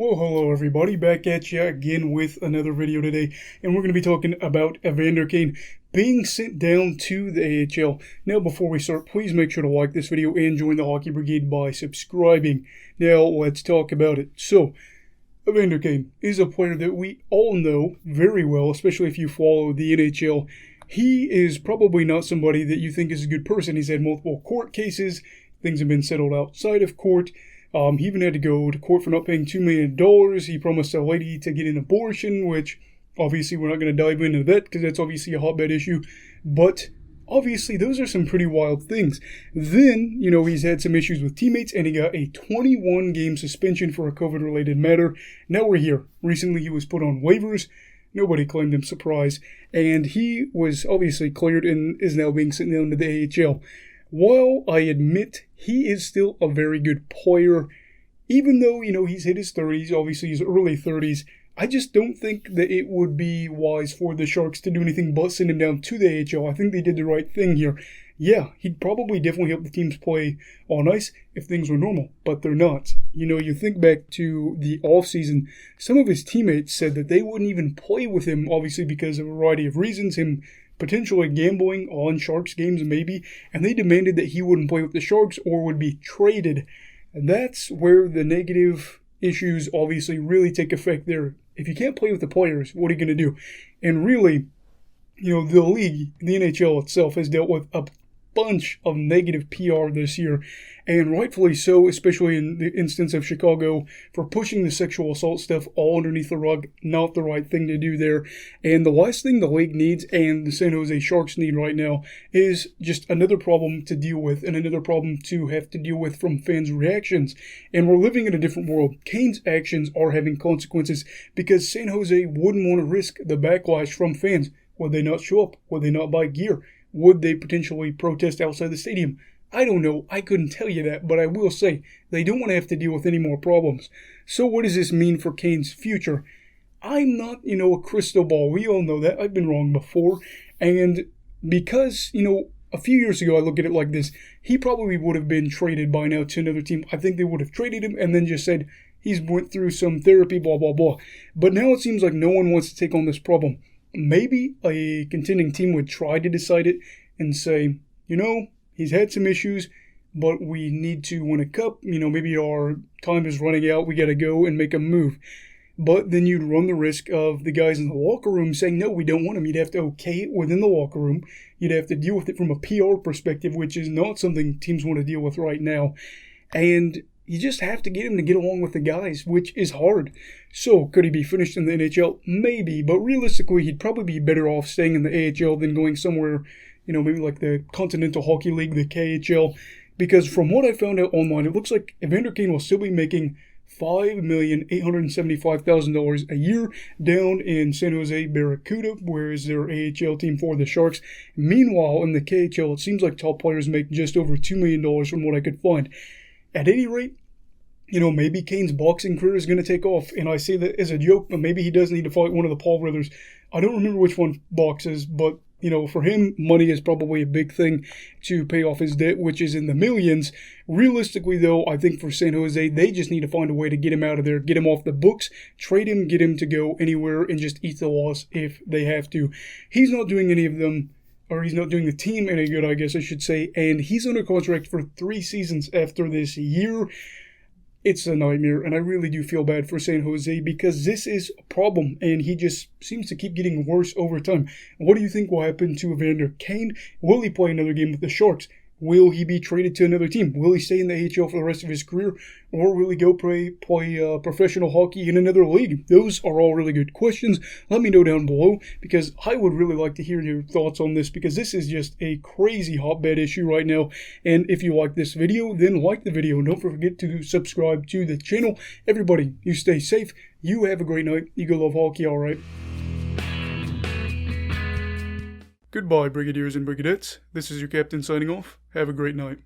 Well, hello everybody, back at you again with another video today, and we're going to be talking about Evander Kane being sent down to the AHL. Now, before we start, please make sure to like this video and join the Hockey Brigade by subscribing. Now, let's talk about it. So, Evander Kane is a player that we all know very well, especially if you follow the NHL. He is probably not somebody that you think is a good person. He's had multiple court cases, things have been settled outside of court. He even had to go to court for not paying $2 million. He promised a lady to get an abortion, which obviously we're not going to dive into that because that's obviously a hotbed issue. But obviously those are some pretty wild things. Then, he's had some issues with teammates and he got a 21-game suspension for a COVID-related matter. Now we're here. Recently he was put on waivers. Nobody claimed him surprise. And he was obviously cleared and is now being sent down to the AHL. While I admit he is still a very good player, even though, he's hit his 30s, obviously his early 30s, I just don't think that it would be wise for the Sharks to do anything but send him down to the AHL. I think they did the right thing here. Yeah, he'd probably definitely help the teams play on ice if things were normal, but they're not. You think back to the offseason, some of his teammates said that they wouldn't even play with him, obviously because of a variety of reasons, him potentially gambling on Sharks games maybe, and they demanded that he wouldn't play with the Sharks or would be traded. And that's where the negative issues obviously really take effect there. If you can't play with the players, what are you going to do? And really, the league, the NHL itself, has dealt with a bunch of negative PR this year, and rightfully so, especially in the instance of Chicago for pushing the sexual assault stuff all underneath the rug. Not the right thing to do there. And the last thing the league needs and the San Jose Sharks need right now is just another problem to deal with and another problem to have to deal with from fans' reactions. And we're living in a different world. Kane's actions are having consequences because San Jose wouldn't want to risk the backlash from fans. Would they not show up? Would they not buy gear? Would they potentially protest outside the stadium? I don't know. I couldn't tell you that, but I will say they don't want to have to deal with any more problems. So what does this mean for Kane's future? I'm not, a crystal ball. We all know that. I've been wrong before. And because, a few years ago, I look at it like this. He probably would have been traded by now to another team. I think they would have traded him and then just said he's went through some therapy, blah, blah, blah. But now it seems like no one wants to take on this problem. Maybe a contending team would try to decide it and say, he's had some issues, but we need to win a cup. Maybe our time is running out. We got to go and make a move. But then you'd run the risk of the guys in the locker room saying, no, we don't want him. You'd have to okay it within the locker room. You'd have to deal with it from a PR perspective, which is not something teams want to deal with right now. And you just have to get him to get along with the guys, which is hard. So, could he be finished in the NHL? Maybe, but realistically, he'd probably be better off staying in the AHL than going somewhere, maybe like the Continental Hockey League, the KHL. Because from what I found out online, it looks like Evander Kane will still be making $5,875,000 a year down in San Jose Barracuda, where is their AHL team for the Sharks. Meanwhile, in the KHL, it seems like top players make just over $2 million from what I could find. At any rate, maybe Kane's boxing career is going to take off. And I say that as a joke, but maybe he does need to fight one of the Paul brothers. I don't remember which one boxes, but, for him, money is probably a big thing to pay off his debt, which is in the millions. Realistically, though, I think for San Jose, they just need to find a way to get him out of there, get him off the books, trade him, get him to go anywhere, and just eat the loss if they have to. He's not doing any of them. Or he's not doing the team any good, I guess I should say. And he's under contract for 3 seasons after this year. It's a nightmare, and I really do feel bad for San Jose because this is a problem, and he just seems to keep getting worse over time. What do you think will happen to Evander Kane? Will he play another game with the Sharks? Will he be traded to another team? Will he stay in the AHL for the rest of his career? Or will he go play professional hockey in another league? Those are all really good questions. Let me know down below because I would really like to hear your thoughts on this because this is just a crazy hotbed issue right now. And if you like this video, then like the video. And don't forget to subscribe to the channel. Everybody, you stay safe. You have a great night. You go love hockey, all right? Goodbye, Brigadiers and Brigadettes. This is your captain signing off. Have a great night.